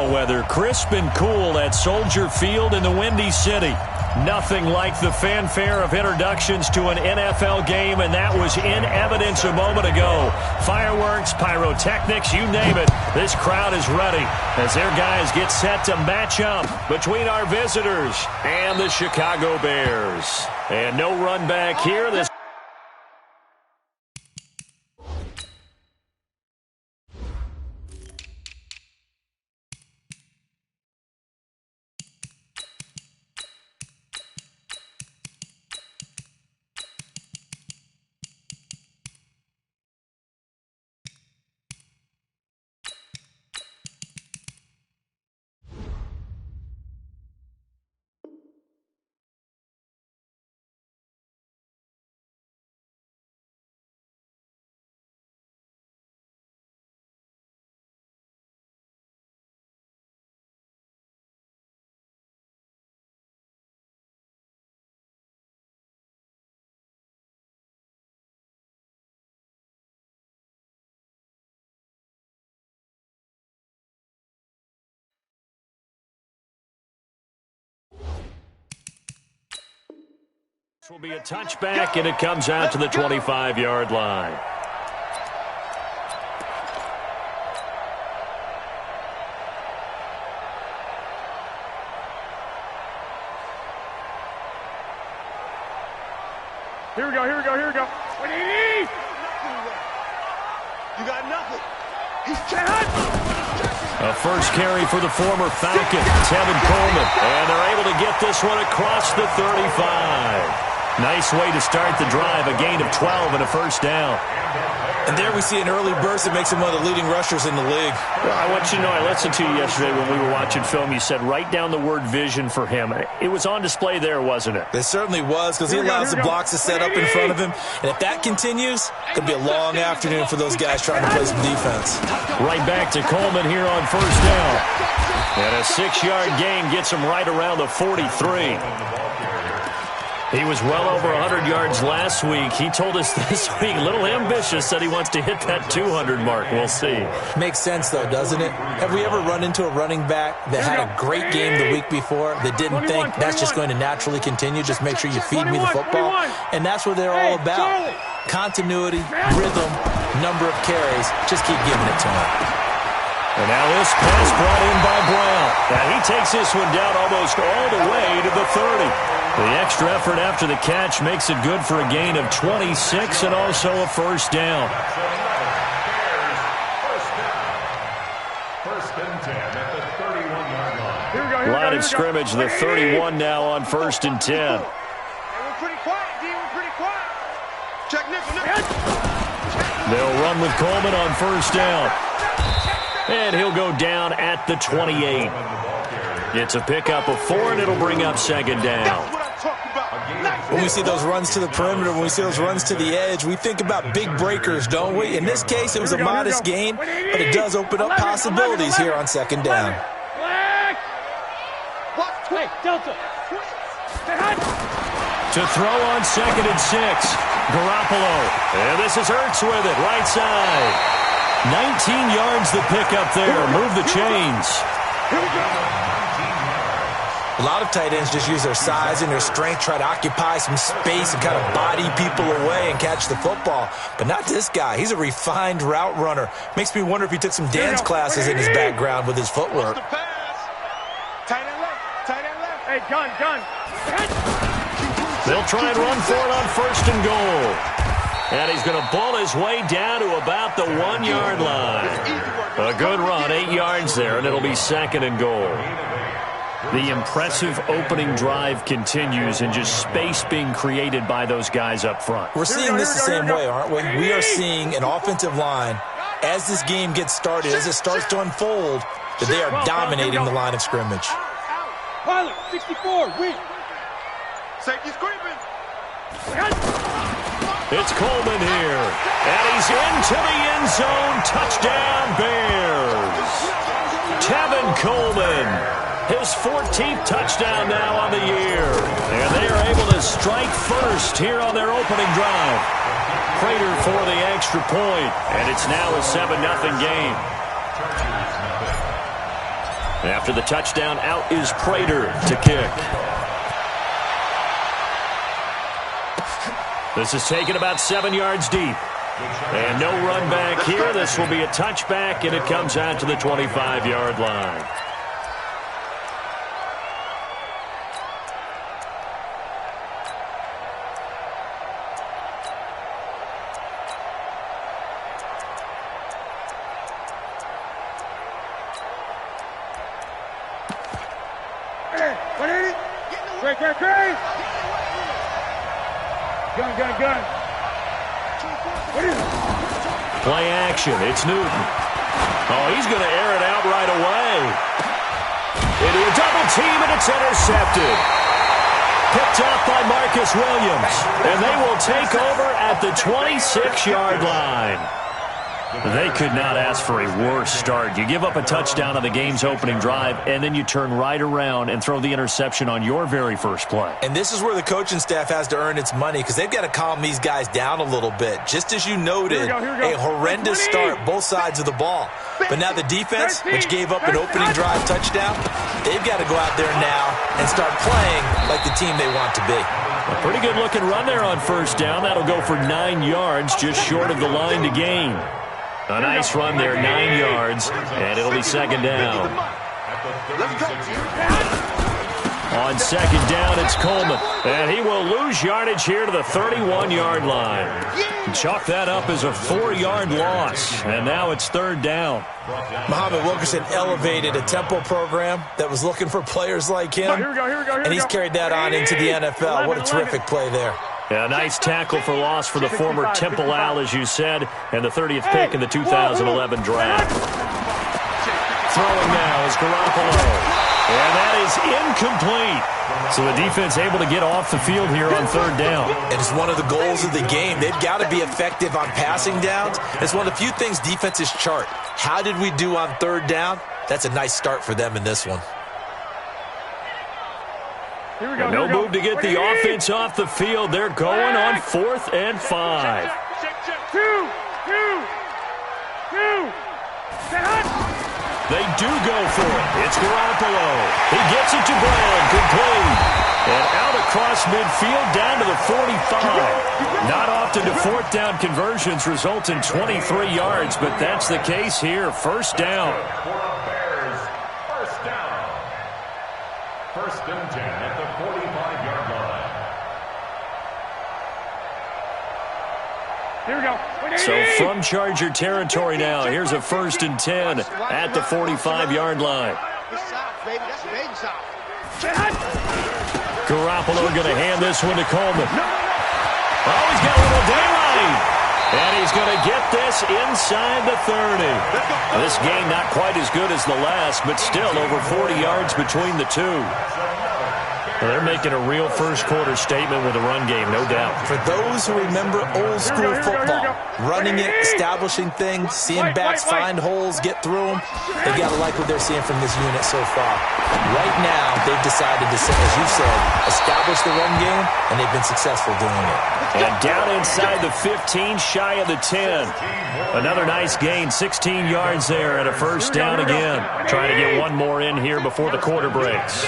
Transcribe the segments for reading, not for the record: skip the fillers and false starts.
Weather crisp and cool at Soldier Field in the Windy City. Nothing like the fanfare of introductions to an NFL game, and that was in evidence a moment ago. Fireworks, pyrotechnics, you name it. This crowd is ready as their guys get set to match up between our visitors and the Chicago Bears. And no run back here. This will be a touchback, and it comes out to the 25-yard line. Here we go. What do you need? You got nothing. A first carry for the former Falcon, Tevin Coleman. And they're able to get this one across the 35. Nice way to start the drive, a gain of 12 and a first down. And there we see an early burst that makes him one of the leading rushers in the league. Well, I want you to know, I listened to you yesterday when we were watching film. You said write down the word vision for him. It was on display there, wasn't it? It certainly was, because he allows the blocks to set up in front of him. And if that continues, it's going to be a long afternoon for those guys trying to play some defense. Right back to Coleman here on first down. And a 6-yard gain gets him right around the 43. He was well over 100 yards last week. He told us this week, a little ambitious, said he wants to hit that 200 mark. We'll see. Makes sense, though, doesn't it? Have we ever run into a running back that had a great game the week before that didn't think that's just going to naturally continue? Just make sure you feed me the football. And that's what they're all about. Continuity, rhythm, number of carries. Just keep giving it to him. And now this pass brought in by Brown. Now he takes this one down almost all the way to the 30. The extra effort after the catch makes it good for a gain of 26 and also a first down. First and 10 at the 31-yard line. Line of scrimmage, the 31 now on first and 10. We're pretty quiet, D. We're pretty quiet. Check nickel. They'll run with Coleman on first down. And he'll go down at the 28. It's a pickup of 4, and it'll bring up second down. When we see those runs to the perimeter, when we see those runs to the edge, we think about big breakers, don't we? In this case, it was a modest gain, but it does open up possibilities here on second down. To throw on second and 6, Garoppolo. And this is Ertz with it, right side. 19 yards the pickup there. Move the chains. A lot of tight ends just use their size and their strength, try to occupy some space and kind of body people away and catch the football. But not this guy. He's a refined route runner. Makes me wonder if he took some dance classes in his background with his footwork. Tight end left. Hey, gun. They'll try and run for it on first and goal. And he's going to ball his way down to about the 1-yard line. A good run, 8 yards there, and it'll be second and goal. The impressive opening drive continues and just space being created by those guys up front. We're seeing this the same way, aren't we? We are seeing an offensive line, as this game gets started, as it starts to unfold, that they are dominating the line of scrimmage. Pilot, 64, weak. Safety's creeping. It's Coleman here, and he's into the end zone. Touchdown, Bears. Tevin Coleman, his 14th touchdown now on the year. And they are able to strike first here on their opening drive. Prater for the extra point, and it's now a 7-0 game. After the touchdown, out is Prater to kick. This is taken about 7 yards deep. And no run back here. This will be a touchback, and it comes out to the 25-yard line. Gun. Play action. It's Newton. Oh, he's going to air it out right away. Into a double team, and it's intercepted. Picked up by Marcus Williams. And they will take over at the 26-yard line. They could not ask for a worse start. You give up a touchdown on the game's opening drive, and then you turn right around and throw the interception on your very first play. And this is where the coaching staff has to earn its money, because they've got to calm these guys down a little bit. Just as you noted, a horrendous start, both sides of the ball. But now the defense, which gave up an opening drive touchdown, they've got to go out there now and start playing like the team they want to be. A pretty good-looking run there on first down. That'll go for 9 yards, just short of the line to gain. A nice run there, 9 yards, and it'll be second down. On second down, it's Coleman, and he will lose yardage here to the 31-yard line. Chalk that up as a 4-yard loss, and now it's third down. Muhammad Wilkerson elevated a tempo program that was looking for players like him, and he's carried that on into the NFL. What a terrific play there. Yeah, nice tackle for loss for the former Temple Owl, as you said, and the 30th pick in the 2011 draft. Throwing now is Garoppolo, and that is incomplete. So the defense able to get off the field here on third down. And it's one of the goals of the game. They've got to be effective on passing downs. It's one of the few things defenses chart. How did we do on third down? That's a nice start for them in this one. And no move to get the offense off the field. They're going on 4th and 5. They do go for it. It's Garoppolo. He gets it to Brown. Complete. And out across midfield down to the 45. Not often do 4th down conversions result in 23 yards, but that's the case here. First down. First and 10 at the 45-yard line. Here we go. So from Charger territory now, here's a 1st and 10 at the 45-yard line. Garoppolo going to hand this one to Coleman. Oh, he's got a little daylight. And he's going to get this inside the 30. This game not quite as good as the last, but still over 40 yards between the two. Well, they're making a real first-quarter statement with a run game, no doubt. For those who remember old-school football, running it, establishing things, seeing backs find holes, get through them, they got to like what they're seeing from this unit so far. Right now, they've decided to, as you said, establish the run game, and they've been successful doing it. And down inside the 15, shy of the 10. Another nice gain, 16 yards there, and a first down again. Trying to get one more in here before the quarter breaks.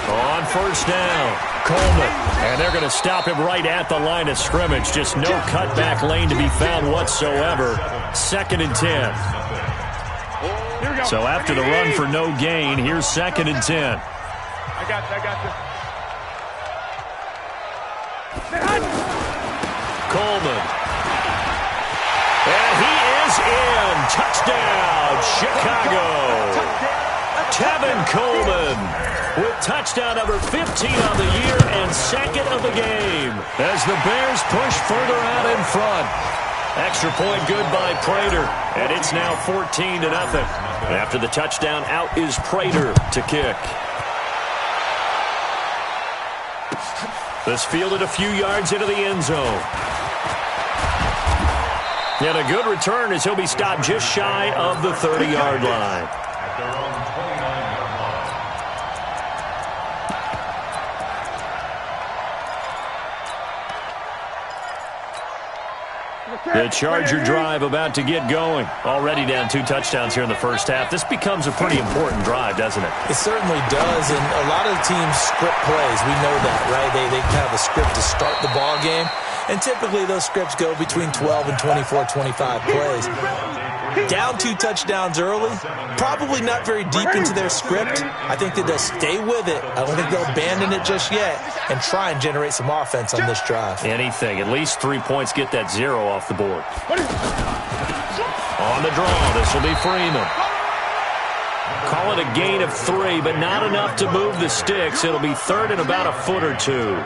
On first down, Coleman. And they're going to stop him right at the line of scrimmage. Just no cutback lane to be found whatsoever. 2nd and 10. So after the run for no gain, here's 2nd and 10. I got you. Coleman. And he is in. Touchdown, Chicago. Tevin Coleman with touchdown number 15 on the year and 2nd of the game as the Bears push further out in front. Extra point good by Prater, and it's now 14-0. After the touchdown, out is Prater to kick. This fielded a few yards into the end zone. And a good return as he'll be stopped just shy of the 30-yard line. The Charger drive about to get going. Already down 2 touchdowns here in the first half. This becomes a pretty important drive, doesn't it? It certainly does, and a lot of the teams script plays. We know that, right? They have a script to start the ball game, and typically those scripts go between 12 and 24, 25 plays. Down 2 touchdowns early, probably not very deep into their script. I think that they'll stay with it. I don't think they'll abandon it just yet and try and generate some offense on this drive. Anything. At least 3 points, get that 0 off the board. On the draw, this will be Freeman. Call it a gain of 3, but not enough to move the sticks. It'll be 3rd and about a foot or 2.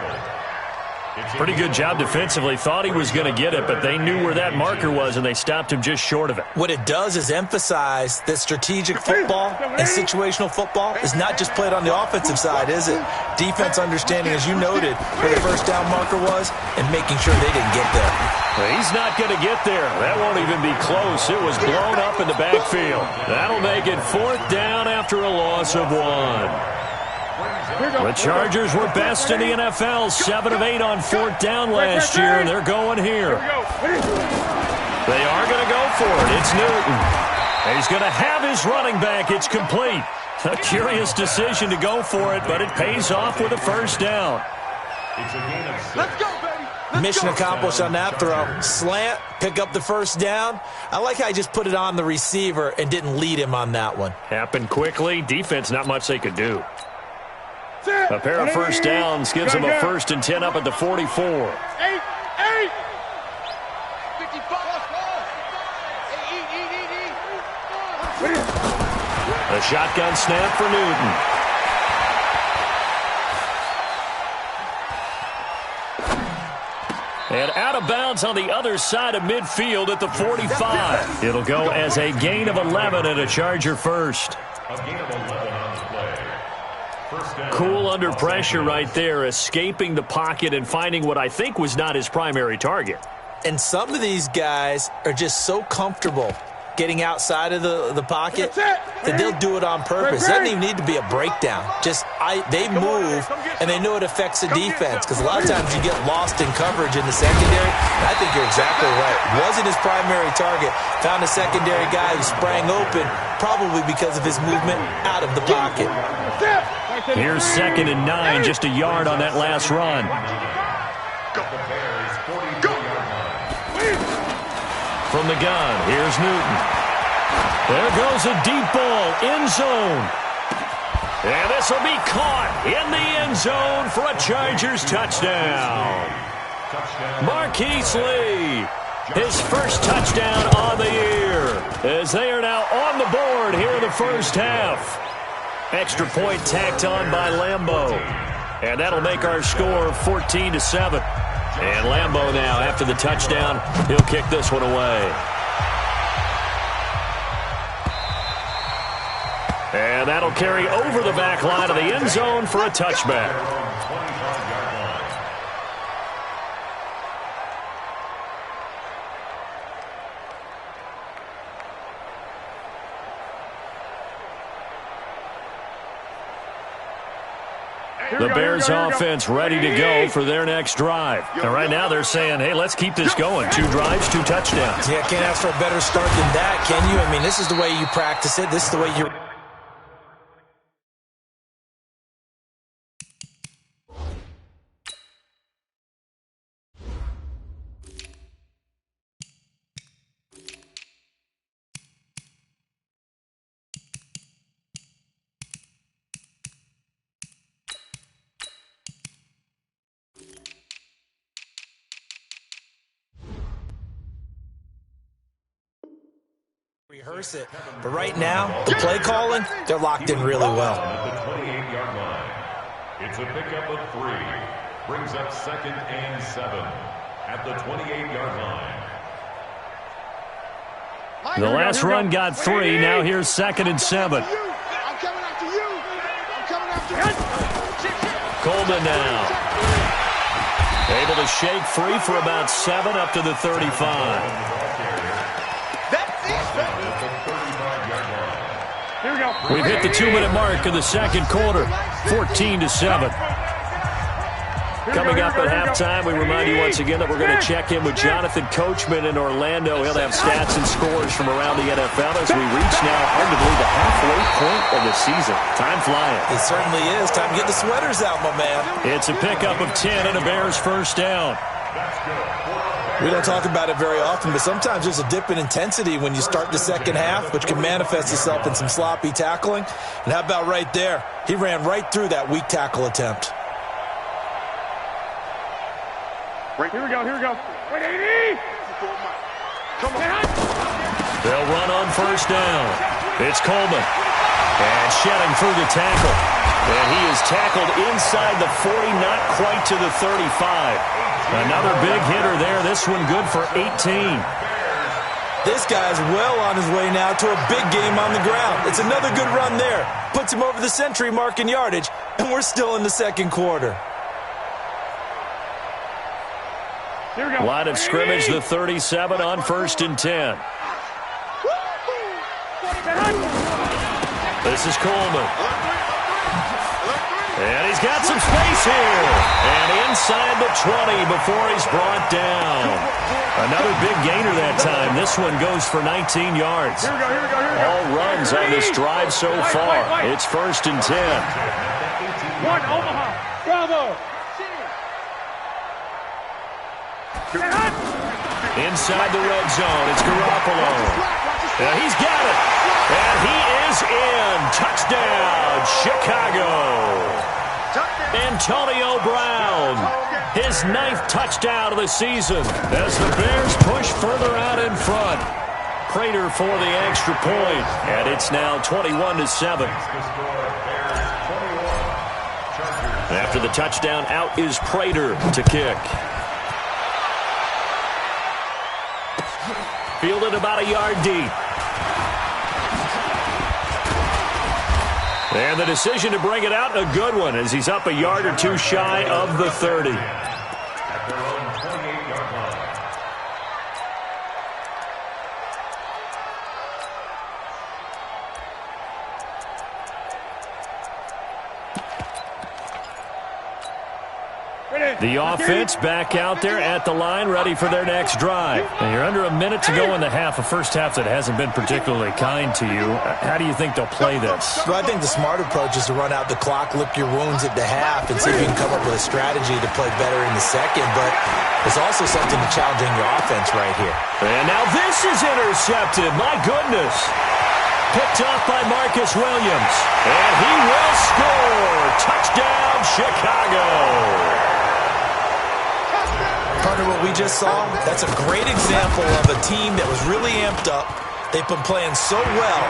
Pretty good job defensively. Thought he was going to get it, but they knew where that marker was, and they stopped him just short of it. What it does is emphasize that strategic football and situational football is not just played on the offensive side, is it? Defense understanding, as you noted, where the first down marker was and making sure they didn't get there. Well, he's not going to get there. That won't even be close. It was blown up in the backfield. That'll make it 4th down after a loss of 1. The Chargers were best in the NFL, 7 of 8 on 4th down last year. They're going here. They are going to go for it. It's Newton. He's going to have his running back. It's complete. A curious decision to go for it, but it pays off with a 1st down. Let's go, baby. Mission accomplished on that throw. Slant, pick up the 1st down. I like how he just put it on the receiver and didn't lead him on that one. Happened quickly. Defense, not much they could do. A pair of 1st downs gives them a 1st and 10 up at the 44. 8, 55. A shotgun snap for Newton. And out of bounds on the other side of midfield at the 45. It'll go as a gain of 11 and a Charger 1st. A gain of 11 on the play. Cool under pressure right there, escaping the pocket and finding what I think was not his primary target. And some of these guys are just so comfortable getting outside of the pocket that they'll do it on purpose. It doesn't even need to be a breakdown. They move, and they know it affects the defense because a lot of times you get lost in coverage in the secondary. And I think you're exactly right. Wasn't his primary target. Found a secondary guy who sprang open, probably because of his movement out of the pocket. Here's 2nd and 9, just a yard on that last run. From the gun, here's Newton. There goes a deep ball, end zone. And this will be caught in the end zone for a Chargers touchdown. Marquise Lee, his 1st touchdown on the year, as they are now on the board here in the first half. Extra point tacked on by Lambeau. And that'll make our score 14-7. And Lambeau now, after the touchdown, he'll kick this one away. And that'll carry over the back line of the end zone for a touchback. The Bears offense ready to go for their next drive. And right now they're saying, hey, let's keep this going. 2 drives, 2 touchdowns. Yeah, can't ask for a better start than that, can you? I mean, this is the way you practice it. This is the way you... rehearse it. But right now, the play calling, they're locked in really well. At the 28-yard line. It's a pickup of 3. Brings up 2nd and 7 at the 28-yard line. The last run got 3. Now here's 2nd and 7. I'm coming after you. I'm coming after you. Coleman now. Able to shake free for about 7 up to the 35. Here we go. We've hit the 2-minute mark of the second quarter, 14-7. Coming up at halftime, we remind you once again that we're going to check in with Jonathan Coachman in Orlando. He'll have stats and scores from around the NFL as we reach now, hard to believe, the halfway point of the season. Time flying. It certainly is. Time to get the sweaters out, my man. It's a pickup of 10 and a Bears first down. We don't talk about it very often, but sometimes there's a dip in intensity when you start the second half, which can manifest itself in some sloppy tackling. And how about right there? He ran right through that weak tackle attempt. Here we go. Wait, 80! Come on. They'll run on first down. It's Coleman. And shedding through the tackle. And he is tackled inside the 40, not quite to the 35. Another big hitter there. This one good for 18. This guy's well on his way now to a big game on the ground. It's another good run there. Puts him over the century mark in yardage, and we're still in the second quarter. Line of scrimmage, the 37 on first and 10. This is Coleman. And he's got some space here. And inside the 20 before he's brought down. Another big gainer that time. This one goes for 19 yards. Here we go. All runs on this drive so far. It's first and 10. One, Omaha. Bravo. Inside the red zone, it's Garoppolo. He's got it. And he is in. Touchdown, Chicago. Antonio Brown, his 9th touchdown of the season as the Bears push further out in front. Prater for the extra point, and it's now 21-7. After the touchdown, out is Prater to kick. Fielded about a yard deep. And the decision to bring it out, a good one, as he's up a yard or two shy of the 30. At their own 28-yard line. The offense back out there at the line, ready for their next drive. And you're under a minute to go in the half, a first half that hasn't been particularly kind to you. How do you think they'll play this? Well, I think the smart approach is to run out the clock, lick your wounds at the half, and see if you can come up with a strategy to play better in the second. But there's also something to challenging your offense right here. And now this is intercepted. My goodness. Picked off by Marcus Williams. And he will score. Touchdown, Chicago. Partner, what we just saw, that's a great example of a team that was really amped up. They've been playing so well,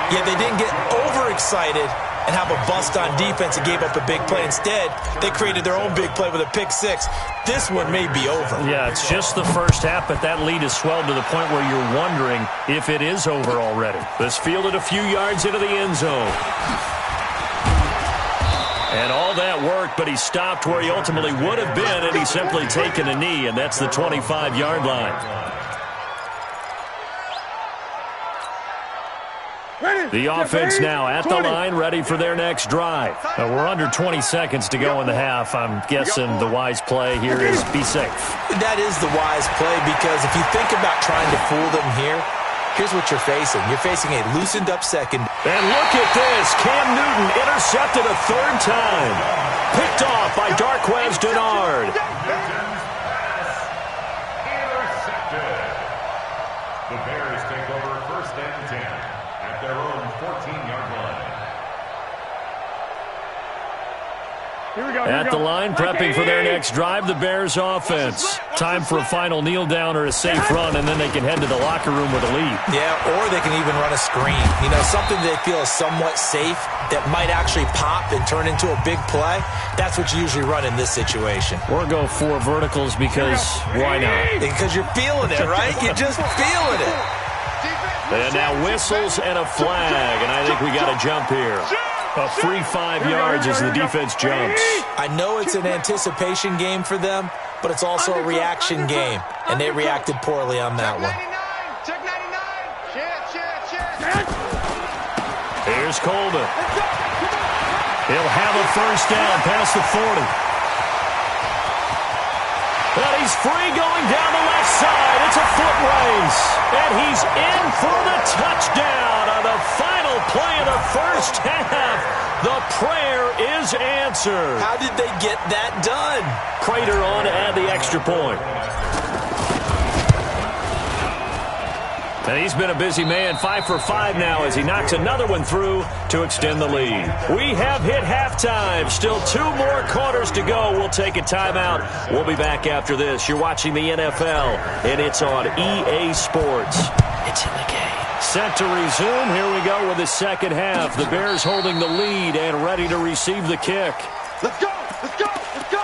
yet they didn't get overexcited and have a bust on defense and gave up a big play. Instead, they created their own big play with a pick six. This one may be over. Yeah, it's just the first half, but that lead has swelled to the point where you're wondering if it is over already. This fielded a few yards into the end zone. And all that worked, but he stopped where he ultimately would have been, and he's simply taken a knee, and that's the 25-yard line. The offense now at the line, ready for their next drive. We're under 20 seconds to go in the half. I'm guessing the wise play here is be safe. That is the wise play, because if you think about trying to fool them here, here's what you're facing. You're facing a loosened-up second. And look at this. Cam Newton intercepted a third time. Picked off by Darqueze Dennard. Intercepted. The Bears take over first and 10 at their own 14-yard line. At the line, prepping for their next drive, the Bears offense. Time for a final kneel down or a safe run, and then they can head to the locker room with a lead. Yeah, or they can even run a screen. You know, something they feel is somewhat safe that might actually pop and turn into a big play. That's what you usually run in this situation. Or go 4 verticals because why not? Because you're feeling it, right? You're just feeling it. And now whistles and a flag, and I think we got a jump here. A free 5 yards as the defense jumps. I know it's an anticipation game for them, but it's also a reaction game, and they reacted poorly on that one. Check 99. Here's Coleman. He'll have a first down past the 40. he's free going down the left side. It's a foot race. And he's in for the touchdown on the final play of the first half. The prayer is answered. How did they get that done? Prater on to add the extra point. And he's been a busy man, 5 for 5 now as he knocks another one through to extend the lead. We have hit halftime. Still 2 more quarters to go. We'll take a timeout. We'll be back after this. You're watching the NFL, and it's on EA Sports. It's in the game. Set to resume. Here we go with the second half. The Bears holding the lead and ready to receive the kick. Let's go! Let's go! Let's go!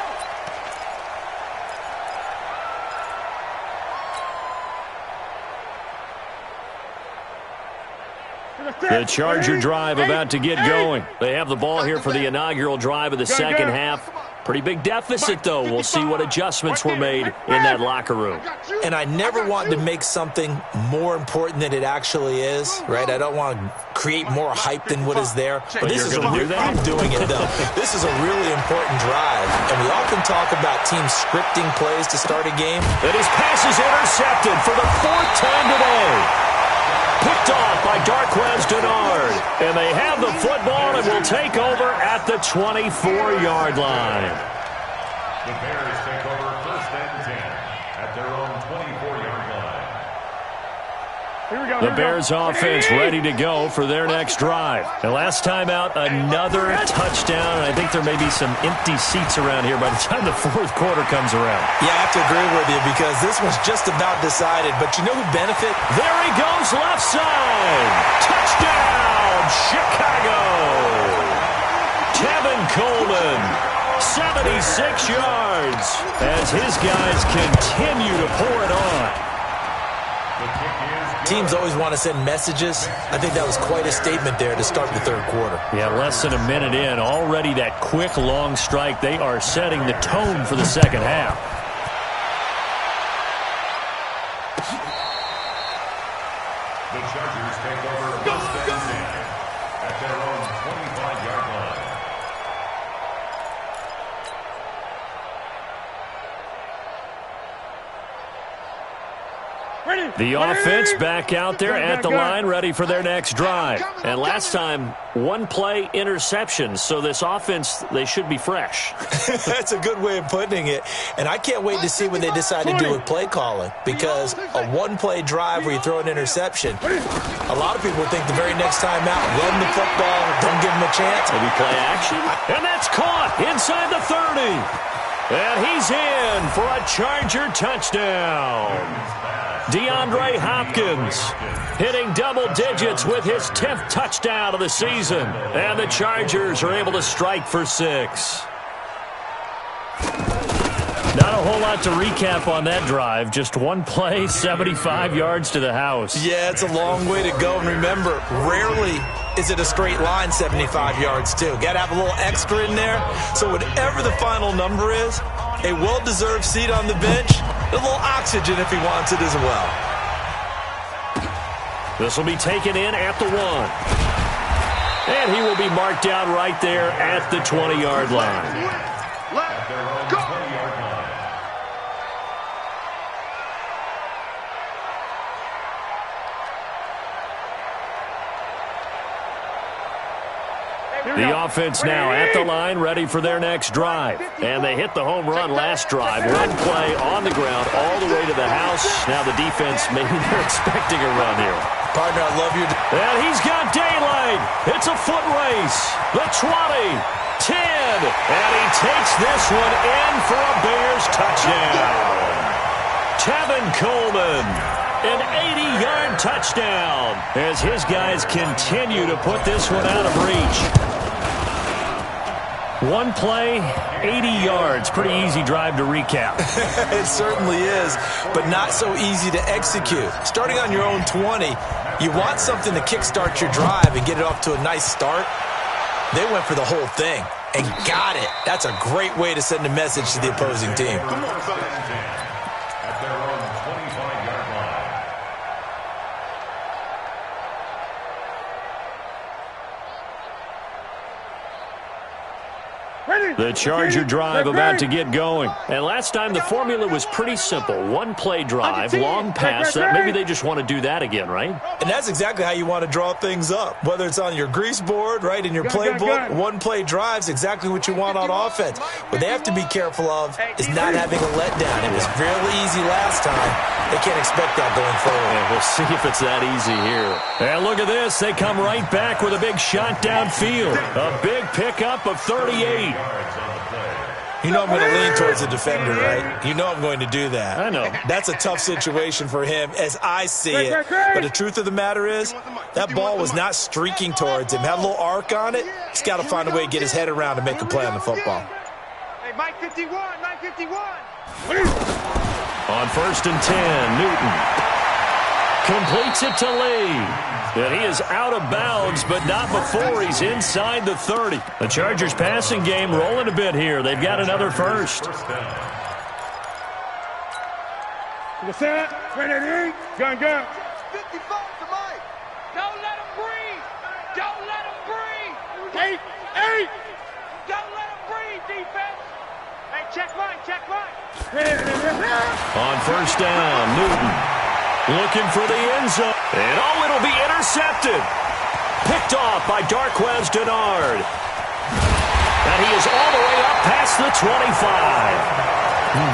The Charger drive about to get going. They have the ball here for the inaugural drive of the second half. Pretty big deficit, though. We'll see what adjustments were made in that locker room. And I never want to make something more important than it actually is, right? I don't want to create more hype than what is there. But this is I'm doing it, though. This is a really important drive. And we often talk about teams scripting plays to start a game. And his pass is intercepted for the 4th time today. Picked off by Darquez Denard. And they have the football and will take over at the 24-yard line. The Bears take over 1st and 10 at their own 24-yard line. Here we go. The Bears offense ready to go for their next drive. And last time out, another touchdown. And I think there may be some empty seats around here by the time the 4th quarter comes around. Yeah, I have to agree with you because this one's just about decided. But you know who benefit? There he goes, left side. Touchdown, Chicago. Tevin Coleman, 76 yards as his guys continue to pour it on. Teams always want to send messages. I think that was quite a statement there to start the 3rd quarter. Yeah, less than a minute in. Already that quick, long strike. They are setting the tone for the second half. The Chargers take over 1st and 10 at their own 25-yard line. The offense back out there at the line, ready for their next drive. And last time, 1-play interception. So this offense, they should be fresh. That's a good way of putting it. And I can't wait to see what they decide to do with play calling. Because a 1-play drive where you throw an interception, a lot of people think the very next time out, run the football, don't give them a chance. Maybe play action. And that's caught inside the 30. And he's in for a Charger touchdown. DeAndre Hopkins hitting double digits with his 10th touchdown of the season. And the Chargers are able to strike for 6. Not a whole lot to recap on that drive. Just 1 play, 75 yards to the house. Yeah, it's a long way to go. And remember, rarely is it a straight line 75 yards, too. Got to have a little extra in there. So whatever the final number is, a well-deserved seat on the bench, a little oxygen if he wants it as well. This will be taken in at the 1. And he will be marked down right there at the 20-yard line. Let's go! The offense now at the line, ready for their next drive. And they hit the home run last drive. 1 play on the ground all the way to the house. Now the defense, maybe they're expecting a run here. Partner, I love you. And he's got daylight. It's a foot race. The 20, 10. And he takes this one in for a Bears touchdown. Tevin Coleman. An 80-yard touchdown as his guys continue to put this one out of reach. 1 play, 80 yards. Pretty easy drive to recap. It certainly is, but not so easy to execute. Starting on your own 20, you want something to kickstart your drive and get it off to a nice start. They went for the whole thing and got it. That's a great way to send a message to the opposing team. The Charger drive about to get going. And last time the formula was pretty simple. One play drive, long pass. Maybe they just want to do that again, right? And that's exactly how you want to draw things up. Whether it's on your grease board, right, in your playbook, one play drive's exactly what you want on offense. What they have to be careful of is not having a letdown. It was really easy last time. They can't expect that going forward. Yeah, we'll see if it's that easy here. And look at this. They come right back with a big shot downfield. A big pickup of 38. You know I'm going to lean towards the defender, right? You know I'm going to do that. I know. That's a tough situation for him as I see it. But the truth of the matter is, that ball was not streaking towards him. Had a little arc on it. He's got to find a way to get his head around and make a play on the football. Hey, Mike 51, Mike 51. On 1st and 10, Newton completes it to Lee. And he is out of bounds, but not before he's inside the 30. The Chargers passing game rolling a bit here. They've got another first. To the set, ready, gun. 55 to Mike. Don't let him breathe. Don't let him breathe. 8. Don't let him breathe, defense. Hey, check Mike. On 1st down, Newton looking for the end zone. And it'll be intercepted. Picked off by Darquez Denard. And he is all the way up past the 25.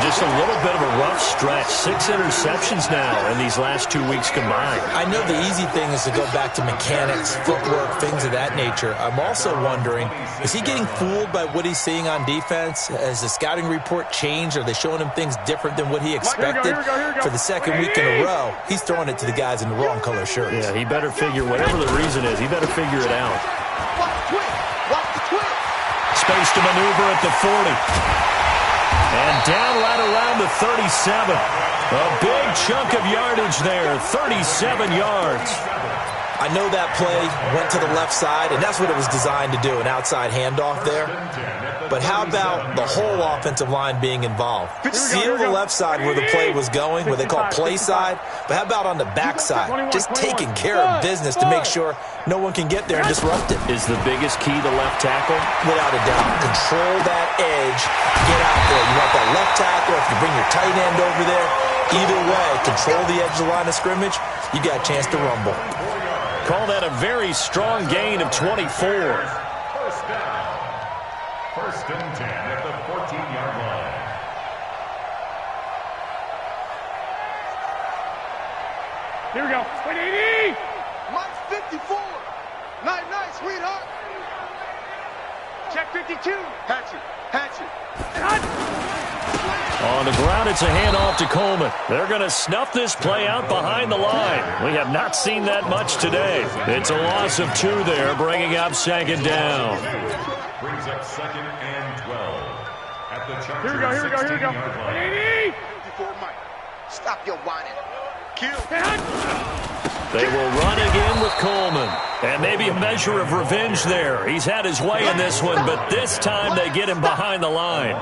Just a little bit of a rough stretch. 6 interceptions now in these last 2 weeks combined. I know the easy thing is to go back to mechanics, footwork, things of that nature. I'm also wondering, is he getting fooled by what he's seeing on defense? Has the scouting report changed? Are they showing him things different than what he expected? Here we go. For the second week in a row, he's throwing it to the guys in the wrong color shirts. Yeah, he better figure, whatever the reason is, he better figure it out. Watch the twist. Space to maneuver at the 40. And down right around the 37. A big chunk of yardage there, 37 yards. I know that play went to the left side, and that's what it was designed to do, an outside handoff there. But how about the whole offensive line being involved? Seal the left side where the play was going, what they call play side, but how about on the back side? Just taking care of business to make sure no one can get there and disrupt it. Is the biggest key the left tackle? Without a doubt. Control that edge. Get out there. You want that left tackle. If you bring your tight end over there, either way, control the edge of the line of scrimmage, you got a chance to rumble. Call that a very strong gain of 24. First down. 1st and 10 at the 14-yard line. Here we go. 180. Mike's 54. Nice, sweetheart. Check 52. Hatchet. On the ground, it's a handoff to Coleman. They're going to snuff this play out behind the line. We have not seen that much today. It's a loss of 2 there, bringing up 2nd down. Brings up 2nd and 12 at the Chargers. Here we go. 16-yard line. 54 Mike. Stop your whining. Kill. They will run again with Coleman. And maybe a measure of revenge there. He's had his way in this one, but this time they get him behind the line.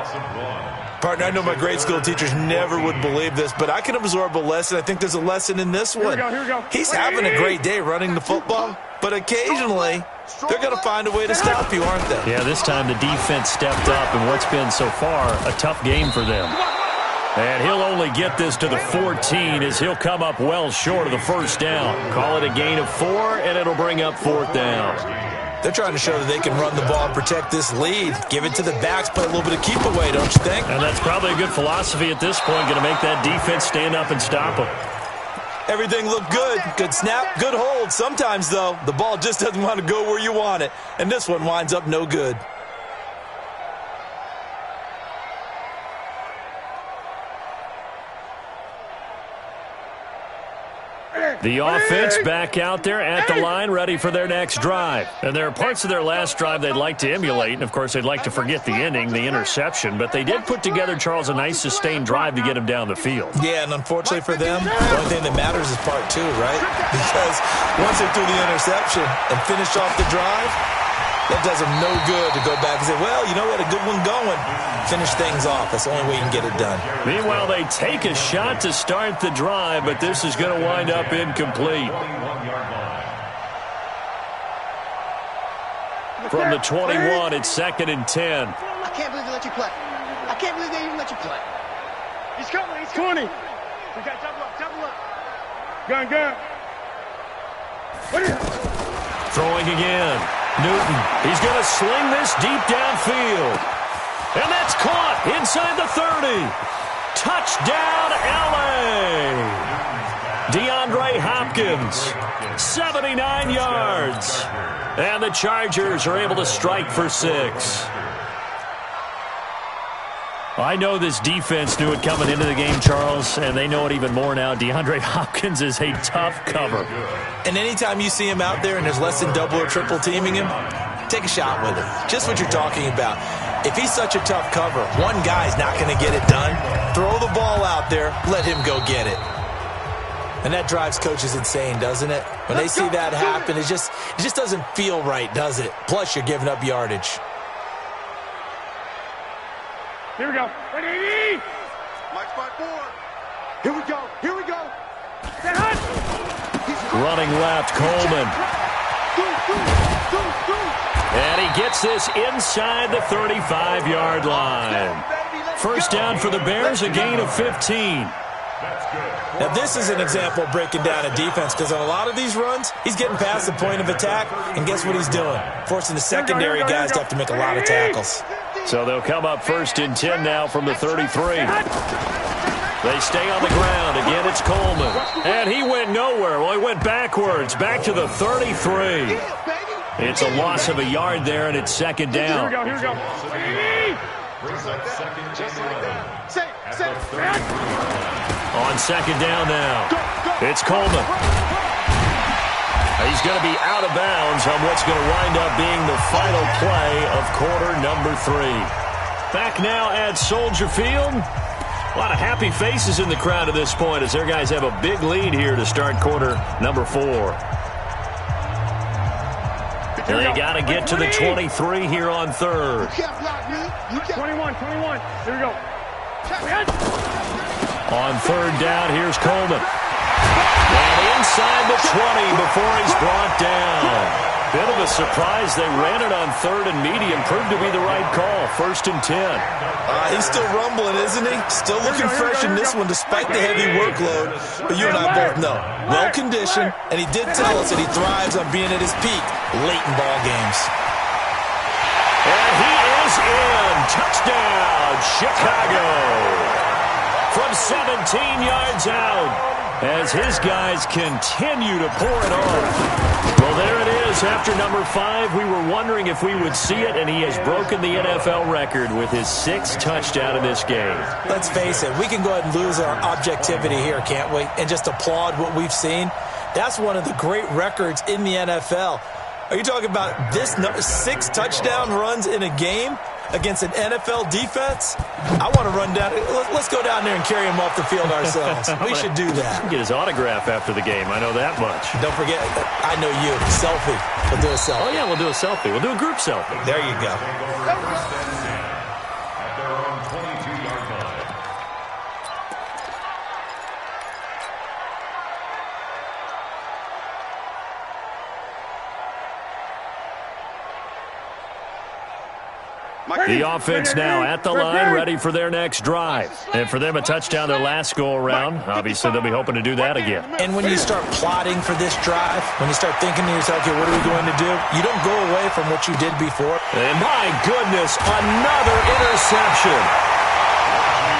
Partner, I know my grade school teachers never would believe this, but I can absorb a lesson. I think there's a lesson in this one. Here we go. He's having a great day running the football, but occasionally they're going to find a way to stop you, aren't they? Yeah, this time the defense stepped up in what's been so far a tough game for them. And he'll only get this to the 14 as he'll come up well short of the 1st down. Call it a gain of 4, and it'll bring up 4th down. They're trying to show that they can run the ball and protect this lead. Give it to the backs, play a little bit of keep away, don't you think? And that's probably a good philosophy at this point, going to make that defense stand up and stop them. Everything looked good. Good snap, good hold. Sometimes, though, the ball just doesn't want to go where you want it. And this one winds up no good. The offense back out there at the line, ready for their next drive. And there are parts of their last drive they'd like to emulate, and, of course, they'd like to forget the ending, the interception. But they did put together, Charles, a nice sustained drive to get him down the field. Yeah, and unfortunately for them, the only thing that matters is part 2, right? Because once they threw the interception and finished off the drive, that does them no good to go back and say, well, you know, we had a good one going. Finish things off. That's the only way you can get it done. Meanwhile, they take a shot to start the drive, but this is going to wind up incomplete. From the 21, it's 2nd and 10. I can't believe they let you play. I can't believe they even let you play. He's coming. He's 20. We got double up. Gun. Throwing again. Newton. He's going to sling this deep downfield. And that's caught inside the 30. Touchdown, L.A. DeAndre Hopkins, 79 yards. And the Chargers are able to strike for 6. I know this defense knew it coming into the game, Charles, and they know it even more now. DeAndre Hopkins is a tough cover. And anytime you see him out there and there's less than double or triple teaming him, take a shot with him. Just what you're talking about. If he's such a tough cover, one guy's not going to get it done. Throw the ball out there. Let him go get it. And that drives coaches insane, doesn't it? When they see that happen, it just doesn't feel right, does it? Plus, you're giving up yardage. Here we go. Ready? Mike spot 4. Here we go. Running left, Coleman. And he gets this inside the 35-yard line. First down for the Bears, a gain of 15. Now, this is an example of breaking down a defense because on a lot of these runs, he's getting past the point of attack, and guess what he's doing? Forcing the secondary guys to have to make a lot of tackles. So they'll come up 1st and 10 now from the 33. They stay on the ground. Again, it's Coleman. And he went nowhere. Well, he went backwards, back to the 33. It's a loss of a yard there, and it's 2nd down. Here we go. On 2nd down now, it's Coleman. He's going to be out of bounds on what's going to wind up being the final play of quarter number 3. Back now at Soldier Field. A lot of happy faces in the crowd at this point as their guys have a big lead here to start quarter number 4. And they got to get to the 23 here on 3rd. 21. Here we go. On 3rd down, here's Coleman. And inside the 20 before he's brought down. Bit of a surprise. They ran it on 3rd and medium. Proved to be the right call. 1st and 10. He's still rumbling, isn't he? Still looking fresh in this one despite the heavy workload. But you and I both know, well-conditioned, and he did tell us that he thrives on being at his peak late in ball games. And he is in. Touchdown, Chicago. From 17 yards out as his guys continue to pour it on. Well, there it is. After number 5, we were wondering if we would see it, and he has broken the NFL record with his 6th touchdown in this game. Let's face it, we can go ahead and lose our objectivity here, can't we? And just applaud what we've seen. That's one of the great records in the NFL. Are you talking about this 6 touchdown runs in a game against an NFL defense? I want to run down. Let's go down there and carry him off the field ourselves. We should do that. Get his autograph after the game. I know that much. Don't forget, I know you. Selfie. We'll do a selfie. Oh, yeah, we'll do a selfie. We'll do a group selfie. There you go. At their own 22-yard line. The offense now at the line, ready for their next drive. And for them, a touchdown their last go-around. Obviously, they'll be hoping to do that again. And when you start plotting for this drive, when you start thinking to yourself, okay, what are we going to do? You don't go away from what you did before. And my goodness, another interception.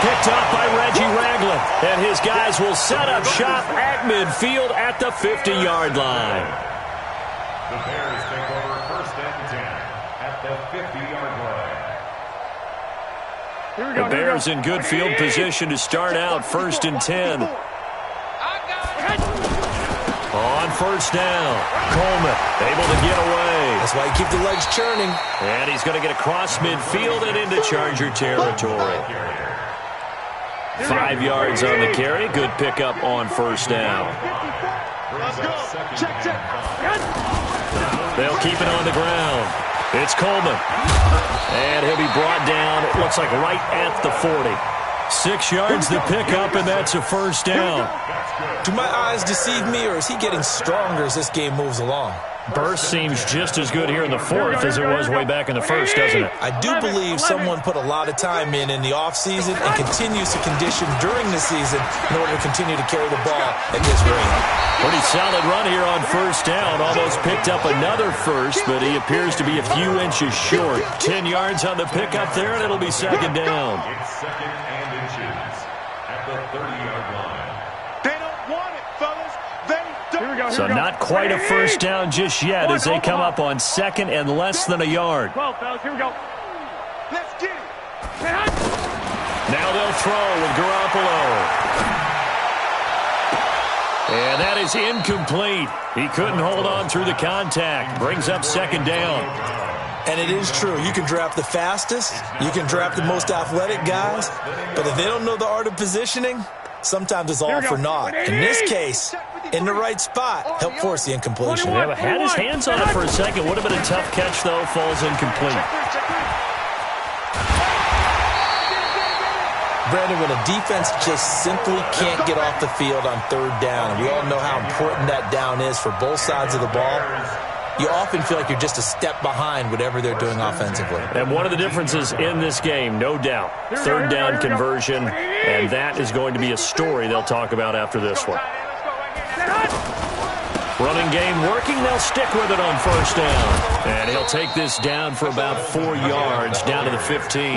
Picked up by Reggie Ragland. And his guys will set up shop at midfield at the 50-yard line. The Bears take over 1st and 10 at the 50-yard line. The Bears in good field position to start out 1st and 10. On 1st down, Coleman able to get away. That's why you keep the legs churning. And he's going to get across midfield and into Charger territory. 5 yards on the carry. Good pickup on 1st down. Let's go. Check. They'll keep it on the ground. It's Coleman. And he'll be brought down, it looks like right at the 40. 6 yards the pickup, and that's a first down. Do my eyes deceive me, or is he getting stronger as this game moves along? Burst seems just as good here in the fourth as it was way back in the first, doesn't it? I do believe someone put a lot of time in the offseason and continues to condition during the season in order to continue to carry the ball at this rate. Pretty solid run here on first down. Almost picked up another first, but he appears to be a few inches short. 10 yards on the pickup there, and it'll be second down. It's second and inches at the 30-yard line. They don't want it, fellas. They don't. So not quite a first down just yet as they come up on second and less than a yard. 12, fellas. Here we go. Let's get it. Now they'll throw with Garoppolo. And that is incomplete. He couldn't hold on through the contact. Brings up second down. And it is true. You can draft the fastest. You can draft the most athletic guys. But if they don't know the art of positioning, sometimes it's all for naught. In this case, in the right spot, help force the incompletion. Yeah, had his hands on it for a second. Would have been a tough catch, though. Falls incomplete. Brandon, when a defense just simply can't get off the field on third down, and we all know how important that down is for both sides of the ball, you often feel like you're just a step behind whatever they're doing offensively. And one of the differences in this game, no doubt, third down conversion, and that is going to be a story they'll talk about after this one. Running game working, they'll stick with it on first down. And he'll take this down for about 4 yards, down to the 15.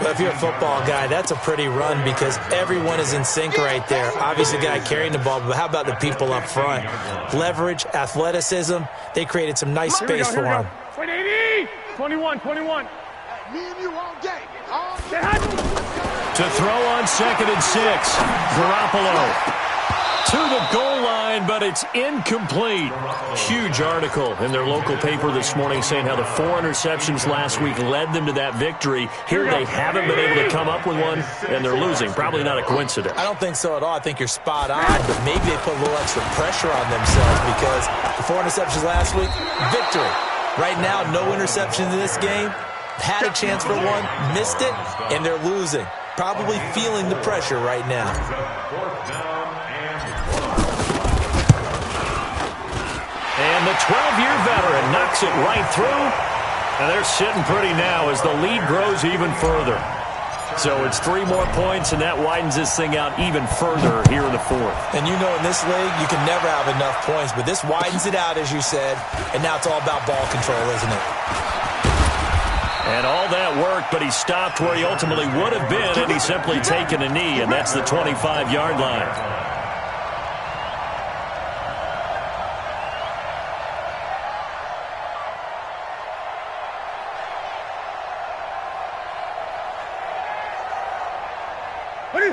Well, if you're a football guy, that's a pretty run because everyone is in sync right there. Obviously, the guy carrying the ball, but how about the people up front? Leverage, athleticism, they created some nice space for him. 21. Me and you all day. To throw on second and 6, Garoppolo. To the goal line, but it's incomplete. Huge article in their local paper this morning saying how the 4 interceptions last week led them to that victory. Here they haven't been able to come up with one, and they're losing. Probably not a coincidence. I don't think so at all. I think you're spot on, but maybe they put a little extra pressure on themselves because the 4 interceptions last week, victory. Right now, no interceptions in this game. Had a chance for one, missed it, and they're losing. Probably feeling the pressure right now. And the 12-year veteran knocks it right through. And they're sitting pretty now as the lead grows even further. So it's 3 more points, and that widens this thing out even further here in the fourth. And you know in this league, you can never have enough points, but this widens it out, as you said, and now it's all about ball control, isn't it? And all that worked, but he stopped where he ultimately would have been, and he's simply taken a knee, and that's the 25-yard line.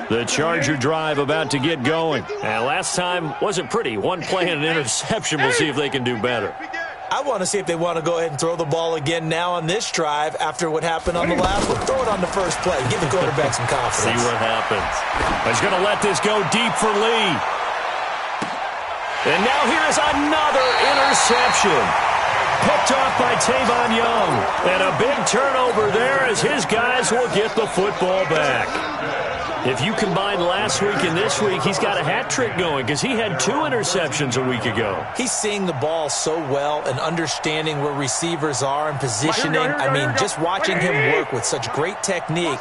The Charger drive about to get going. And last time wasn't pretty. One play and an interception. We'll see if they can do better. I want to see if they want to go ahead and throw the ball again now on this drive after what happened on the last one. Throw it on the first play. Give the quarterback some confidence. See what happens. He's going to let this go deep for Lee. And now here is another interception. Picked off by Tavon Young. And a big turnover there as his guys will get the football back. If you combine last week and this week, he's got a hat trick going because he had 2 interceptions a week ago. He's seeing the ball so well and understanding where receivers are and positioning. I mean, just watching him work with such great technique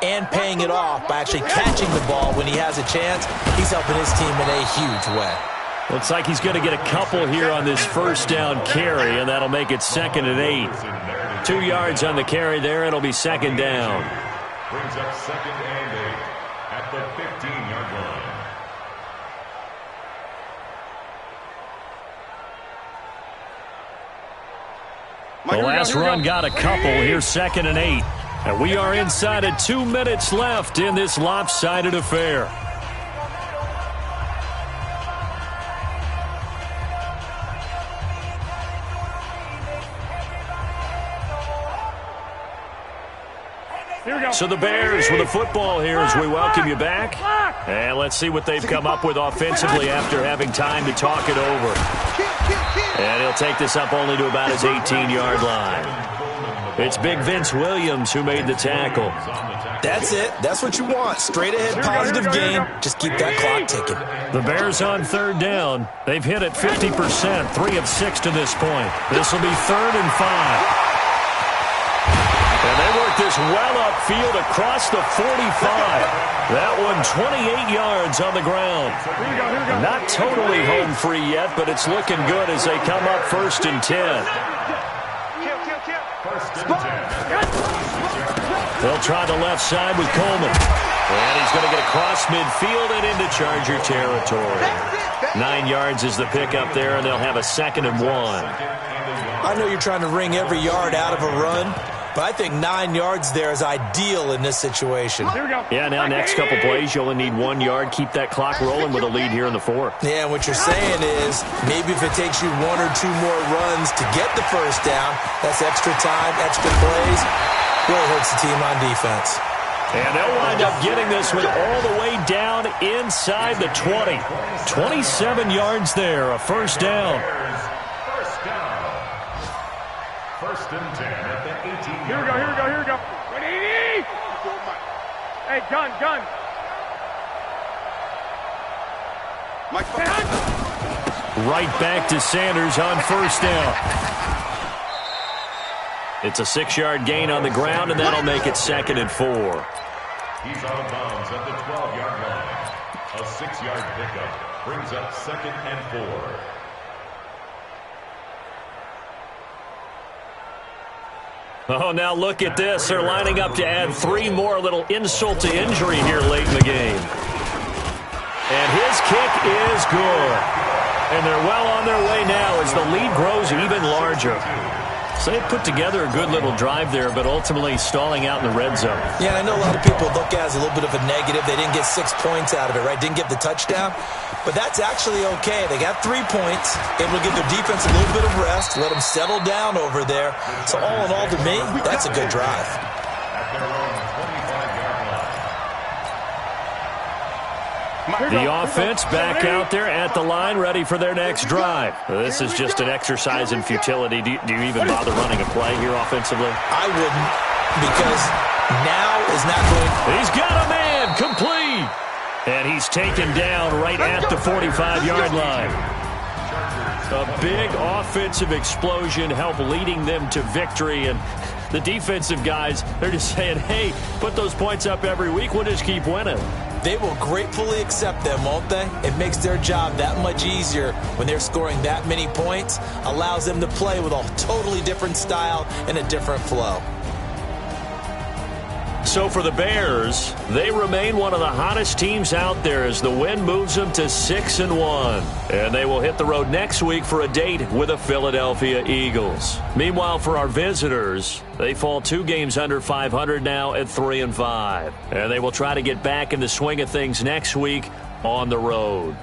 and paying it off by actually catching the ball when he has a chance, he's helping his team in a huge way. Looks like he's going to get a couple here on this first down carry, and that'll make it 2nd and 8. 2 yards on the carry there. It'll be second down. Brings up 2nd and 8 at the 15-yard line. The last run got a couple. Here's 2nd and 8. And we are inside of 2 minutes left in this lopsided affair. So the Bears with the football here as we welcome you back. And let's see what they've come up with offensively after having time to talk it over. And he'll take this up only to about his 18-yard line. It's big Vince Williams who made the tackle. That's it. That's what you want. Straight ahead, positive game. Just keep that clock ticking. The Bears on third down. They've hit it 50%, 3 of 6 to this point. This will be 3rd and 5. And they work this well upfield across the 45. That one 28 yards on the ground. Not totally home free yet, but it's looking good as they come up 1st and 10. They'll try the left side with Coleman. And he's going to get across midfield and into Charger territory. 9 yards is the pickup there, and they'll have a 2nd and 1. I know you're trying to wring every yard out of a run, but I think 9 yards there is ideal in this situation. Yeah, now next couple plays, you only need 1 yard. Keep that clock rolling with a lead here in the 4th. Yeah, what you're saying is maybe if it takes you 1 or 2 more runs to get the first down, that's extra time, extra plays. Really hurts the team on defense. And they'll wind up getting this one all the way down inside the 20. 27 yards there, a first down. First and 10 at the 18. Here we go. Ready? Hey, gun. Right back to Sanders on first down. It's a 6-yard gain on the ground, and that'll make it 2nd and 4. He's out of bounds at the 12-yard line. A 6-yard pickup brings up 2nd and 4. Oh, now look at this. They're lining up to add 3 more, little insult to injury here late in the game. And his kick is good. And they're well on their way now as the lead grows even larger. So they put together a good little drive there, but ultimately stalling out in the red zone. Yeah, and I know a lot of people look at it as a little bit of a negative. They didn't get 6 points out of it, right? Didn't get the touchdown. But that's actually okay. They got 3 points, able to give their defense a little bit of rest, let them settle down over there. So all in all, to me, that's a good drive. The offense back out there at the line, ready for their next drive. This is just an exercise in futility. Do you even bother running a play here offensively? I wouldn't, because now is not going. He's got a man, complete. And he's taken down right at the 45-yard line. A big offensive explosion helped leading them to victory. And the defensive guys, they're just saying, hey, put those points up every week. We'll just keep winning. They will gratefully accept them, won't they? It makes their job that much easier when they're scoring that many points. Allows them to play with a totally different style and a different flow. So for the Bears, they remain one of the hottest teams out there as the win moves them to 6-1. And they will hit the road next week for a date with the Philadelphia Eagles. Meanwhile, for our visitors, they fall 2 games under 500 now at 3-5. And they will try to get back in the swing of things next week on the road.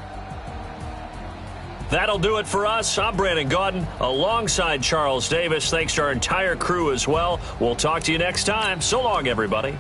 That'll do it for us. I'm Brandon Gaudin alongside Charles Davis. Thanks to our entire crew as well. We'll talk to you next time. So long, everybody.